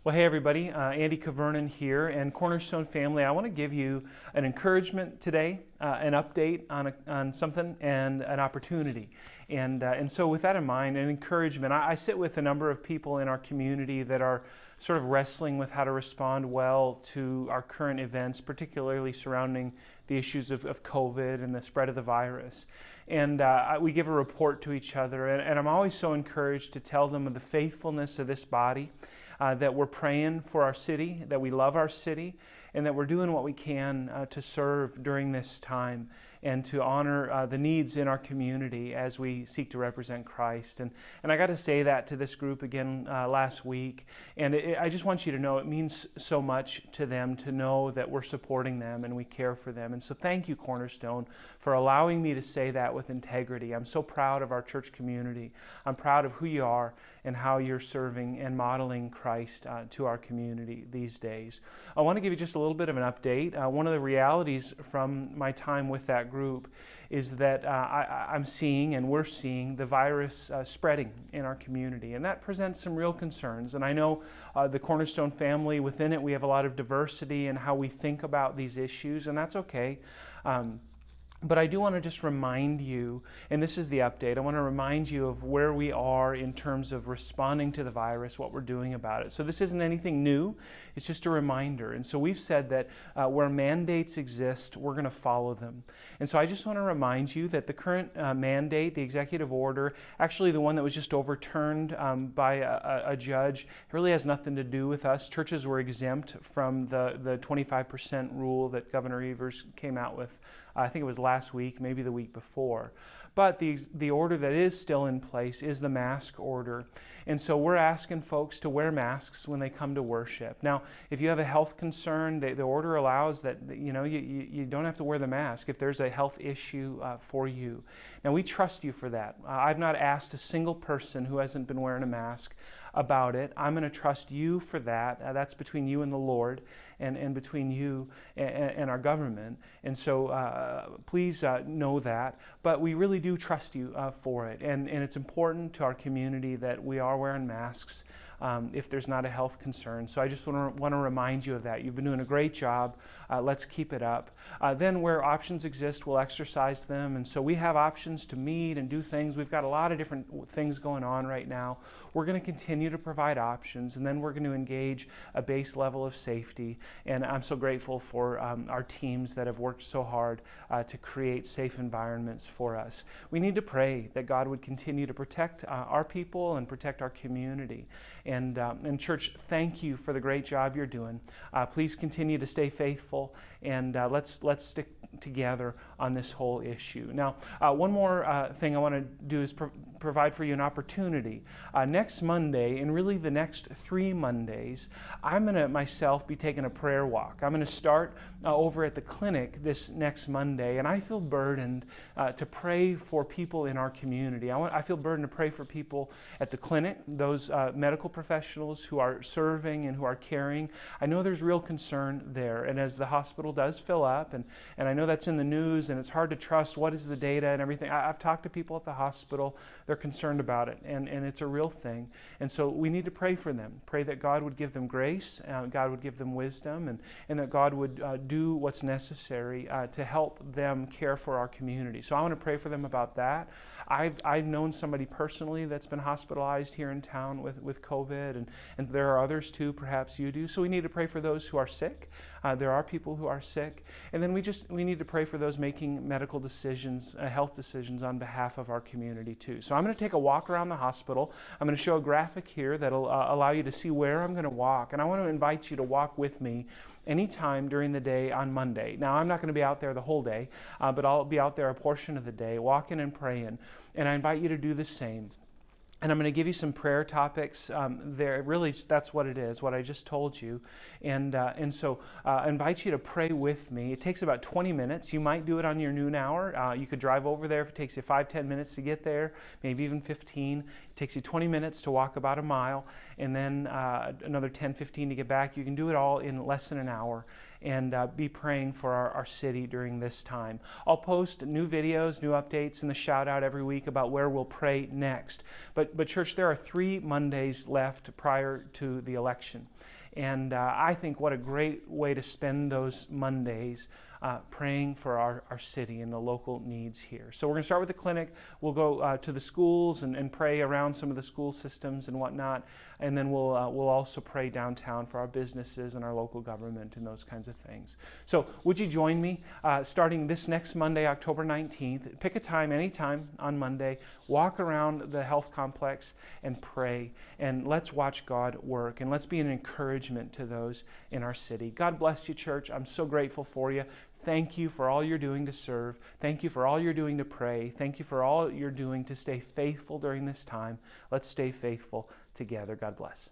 Well, hey everybody, Andy Kvernen here, and Cornerstone family. I want to give you an encouragement today, an update on something, and an opportunity. And so, with that in mind, an encouragement. I sit with a number of people in our community that are sort of wrestling with how to respond well to our current events, particularly surrounding the issues of COVID and the spread of the virus. And we give a report to each other, and I'm always so encouraged to tell them of the faithfulness of this body. That we're praying for our city, that we love our city, and that we're doing what we can to serve during this time and to honor the needs in our community as we seek to represent Christ. And I got to say that to this group again last week, and I just want you to know it means so much to them to know that we're supporting them and we care for them. And so thank you, Cornerstone, for allowing me to say that with integrity. I'm so proud of our church community. I'm proud of who you are and how you're serving and modeling Christ to our community these days. I want to give you just a little bit of an update. One of the realities from my time with that group is that I'm seeing and we're seeing the virus spreading in our community, and that presents some real concerns. And I know the Cornerstone family, within it, we have a lot of diversity in how we think about these issues, and that's okay. But I do want to just remind you, and this is the update, I want to remind you of where we are in terms of responding to the virus, what we're doing about it. So this isn't anything new, it's just a reminder. And so we've said that where mandates exist, we're going to follow them. And so I just want to remind you that the current mandate, the executive order, actually the one that was just overturned by a judge, really has nothing to do with us. Churches were exempt from the 25% rule that Governor Evers came out with. I think it was last week, maybe the week before. But the order that is still in place is the mask order. And so we're asking folks to wear masks when they come to worship. Now, if you have a health concern, the order allows that you don't have to wear the mask if there's a health issue for you. Now, we trust you for that. I've not asked a single person who hasn't been wearing a mask about it. I'm going to trust you for that. That's between you and the Lord and between you and our government. And so please know that. But we really do trust you for it. And it's important to our community that we are wearing masks if there's not a health concern. So I just want to remind you of that. You've been doing a great job. Let's keep it up. Then where options exist, we'll exercise them. And so we have options to meet and do things. We've got a lot of different things going on right now. We're going to continue to provide options, and then we're going to engage a base level of safety. And I'm so grateful for our teams that have worked so hard to create safe environments for us. We need to pray that God would continue to protect our people and protect our community. And church, thank you for the great job you're doing. Please continue to stay faithful, and let's stick together on this whole issue. Now, one more thing I want to do is provide for you an opportunity. Next Monday, and really the next 3 Mondays, I'm going to myself be taking a prayer walk. I'm going to start over at the clinic this next Monday, and I feel burdened to pray for people in our community. I feel burdened to pray for people at the clinic, those medical professionals who are serving and who are caring. I know there's real concern there, and as the hospital does fill up, and I know that's in the news, and it's hard to trust what is the data and everything. I've talked to people at the hospital. They're concerned about it, and it's a real thing. And so we need to pray for them. Pray that God would give them grace, God would give them wisdom, and that God would do what's necessary to help them care for our community. So I want to pray for them about that. I've known somebody personally that's been hospitalized here in town with COVID, and there are others too, perhaps you do. So we need to pray for those who are sick. There are people who are sick. And then we need to pray for those making medical decisions, health decisions on behalf of our community too. So I'm going to take a walk around the hospital. I'm going to show a graphic here that'll allow you to see where I'm going to walk. And I want to invite you to walk with me anytime during the day on Monday. Now, I'm not going to be out there the whole day, but I'll be out there a portion of the day, walking and praying. And I invite you to do the same. And I'm going to give you some prayer topics there. Really, that's what it is, what I just told you. And so I invite you to pray with me. It takes about 20 minutes. You might do it on your noon hour. You could drive over there if it takes you 5-10 minutes to get there, maybe even 15. It takes you 20 minutes to walk about a mile, and then another 10-15 to get back. You can do it all in less than an hour. and be praying for our city during this time. I'll post new videos, new updates, and the shout out every week about where we'll pray next. But church, there are 3 Mondays left prior to the election. And I think what a great way to spend those Mondays praying for our city and the local needs here. So we're going to start with the clinic. We'll go to the schools and pray around some of the school systems and whatnot. And then we'll also pray downtown for our businesses and our local government and those kinds of things. So would you join me starting this next Monday, October 19th? Pick a time, anytime on Monday. Walk around the health complex and pray. And let's watch God work. And let's be an encouragement to those in our city. God bless you, church. I'm so grateful for you. Thank you for all you're doing to serve. Thank you for all you're doing to pray. Thank you for all you're doing to stay faithful during this time. Let's stay faithful together. God bless.